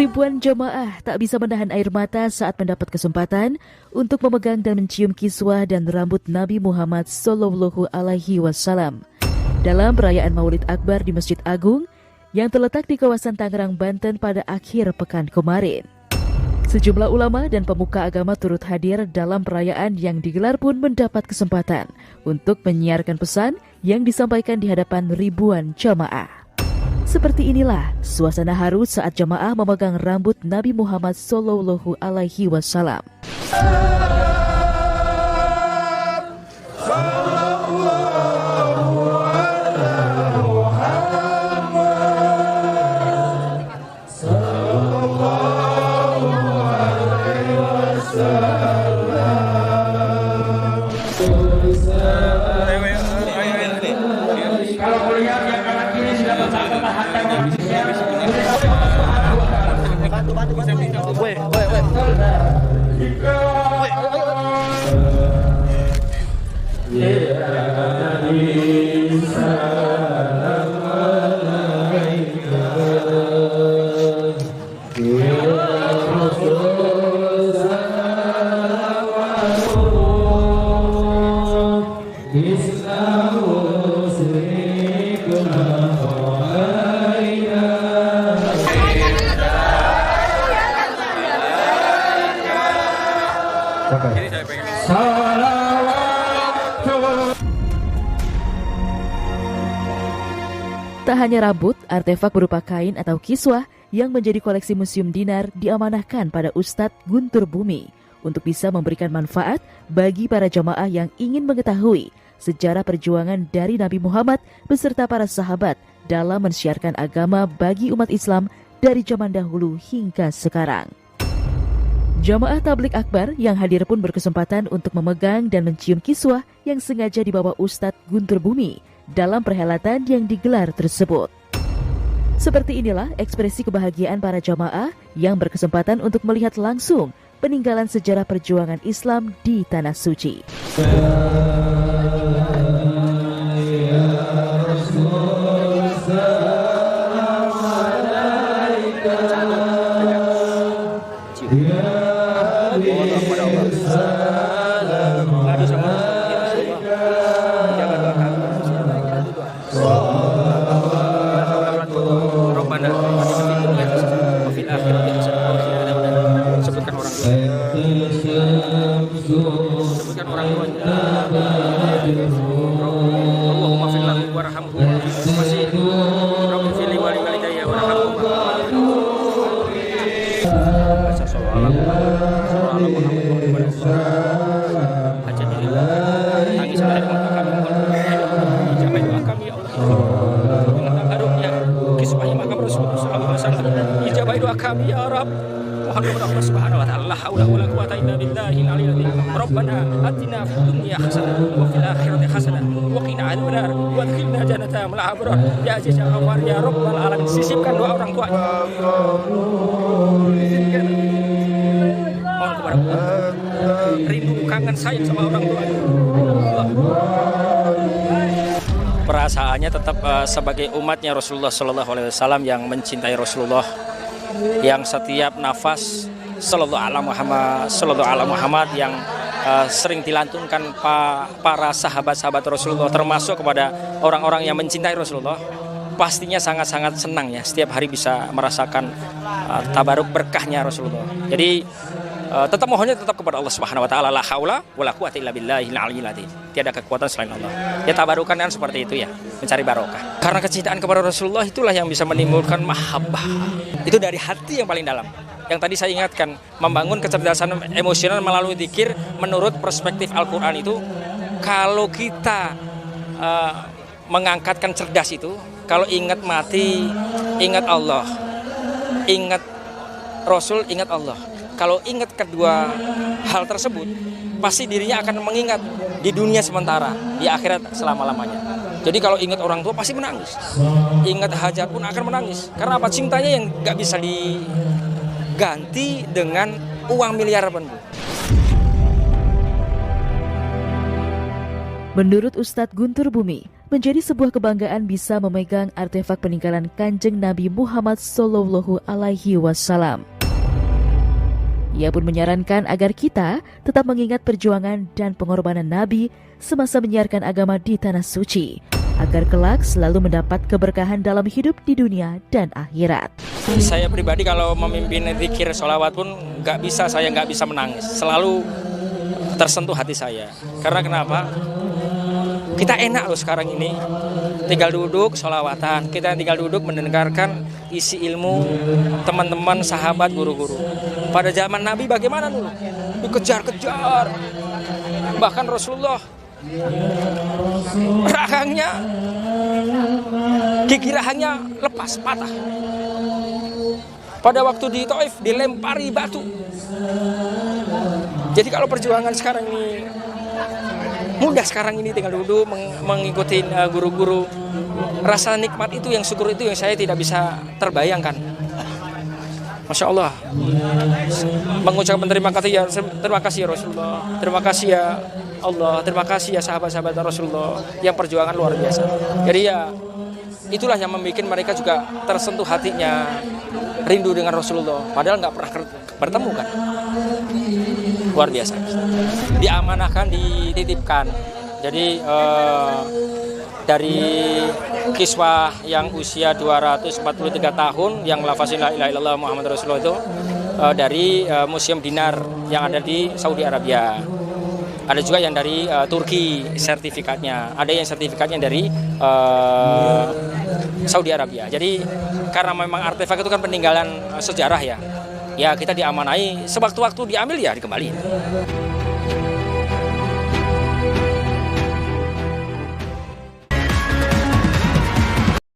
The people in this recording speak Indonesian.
Ribuan jamaah tak bisa menahan air mata saat mendapat kesempatan untuk memegang dan mencium kiswah dan rambut Nabi Muhammad SAW dalam perayaan Maulid Akbar di Masjid Agung yang terletak di kawasan Tangerang, Banten pada akhir pekan kemarin. Sejumlah ulama dan pemuka agama turut hadir dalam perayaan yang digelar pun mendapat kesempatan untuk menyiarkan pesan yang disampaikan di hadapan ribuan jamaah. Seperti inilah suasana haru saat jamaah memegang rambut Nabi Muhammad SAW. Tak hanya rambut, artefak berupa kain atau kiswah yang menjadi koleksi Museum Dinar diamanahkan pada Ustadz Guntur Bumi untuk bisa memberikan manfaat bagi para jamaah yang ingin mengetahui sejarah perjuangan dari Nabi Muhammad beserta para sahabat dalam mensiarkan agama bagi umat Islam dari zaman dahulu hingga sekarang. Jamaah Tabligh Akbar yang hadir pun berkesempatan untuk memegang dan mencium kiswah yang sengaja dibawa Ustadz Guntur Bumi dalam perhelatan yang digelar tersebut. Seperti inilah ekspresi kebahagiaan para jamaah yang berkesempatan untuk melihat langsung peninggalan sejarah perjuangan Islam di Tanah Suci. Sebutkan orang tuanya. Allahumma fil lahu warhamhu Rabbi fil wali walidayya warhamhu. Baca sholawat baca tangis dari kami ijabah doa kami ya Allah. Dengan harum yang kisahnya makam Rasulullah sallallahu alaihi wasallam. Ijabah doa kami ya Rabb. Muhammad Allah subhanahu wa ta'ala. La haula wala quwwata illa billahi al-aliyyil azim. Rabbana atina fid dunya hasanah wa fil akhirati hasanah wa qina adzabannar wa adkhilna jannata ma'al abrar. Ya aziz ya ghafar ya rabbal alamin. Sisipkan doa orang tuanya. Mohon kepada Allah. Rindu kangen sayang sama orang tuanya. Perasaannya tetap sebagai umatnya Rasulullah sallallahu alaihi wasallam yang mencintai Rasulullah, yang setiap nafas sallallahu alaihi Muhammad yang sering dilantunkan para sahabat-sahabat Rasulullah, termasuk kepada orang-orang yang mencintai Rasulullah, pastinya sangat-sangat senang ya setiap hari bisa merasakan tabaruk berkahnya Rasulullah. Jadi tetap mohonnya tetap kepada Allah Subhanahu wa taala. La haula wala quwwata illa billahil aliyyil azim. Tiada kekuatan selain Allah. Ya tabarukan kan seperti itu ya, mencari barokah. Karena kecintaan kepada Rasulullah itulah yang bisa menimbulkan mahabbah. Itu dari hati yang paling dalam. Yang tadi saya ingatkan, membangun kecerdasan emosional melalui zikir menurut perspektif Al-Qur'an itu, kalau kita mengangkatkan cerdas itu, kalau ingat mati, ingat Allah. Ingat Rasul, ingat Allah. Kalau ingat kedua hal tersebut, pasti dirinya akan mengingat di dunia sementara, di akhirat selama-lamanya. Jadi kalau ingat orang tua pasti menangis. Ingat hajat pun akan menangis. Karena apa? Cintanya yang gak bisa diganti dengan uang miliaran pun. Menurut Ustadz Guntur Bumi, menjadi sebuah kebanggaan bisa memegang artefak peninggalan Kanjeng Nabi Muhammad Sallallahu Alaihi Wasallam. Ia pun menyarankan agar kita tetap mengingat perjuangan dan pengorbanan Nabi semasa menyiarkan agama di Tanah Suci, agar kelak selalu mendapat keberkahan dalam hidup di dunia dan akhirat. Saya pribadi kalau memimpin zikir sholawat pun saya nggak bisa menangis. Selalu tersentuh hati saya. Karena kenapa? Kita enak loh sekarang ini. Tinggal duduk sholawatan. Kita tinggal duduk mendengarkan isi ilmu teman-teman, sahabat, guru-guru. Pada zaman Nabi bagaimana dulu? Dikejar-kejar. Bahkan Rasulullah gigi rahangnya lepas, patah. Pada waktu di Taif dilempari batu. Jadi kalau perjuangan sekarang ini mudah, sekarang ini tinggal duduk mengikuti guru-guru. Rasa nikmat itu, yang syukur itu yang saya tidak bisa terbayangkan. Masya Allah. Mengucapkan terima kasih ya Rasulullah, terima kasih ya Allah, terima kasih ya sahabat-sahabat Rasulullah yang perjuangan luar biasa. Jadi ya itulah yang membuat mereka juga tersentuh hatinya, rindu dengan Rasulullah. Padahal nggak pernah bertemu kan. Luar biasa. Diamanahkan, dititipkan. Jadi dari kiswah yang usia 243 tahun yang lafazin la ilaha illallah Muhammad Rasulullah itu dari Museum Dinar yang ada di Saudi Arabia. Ada juga yang dari Turki sertifikatnya. Ada yang sertifikatnya dari Saudi Arabia. Jadi karena memang artefak itu kan peninggalan sejarah ya. Ya kita diamanai, sewaktu-waktu diambil ya dikembaliin.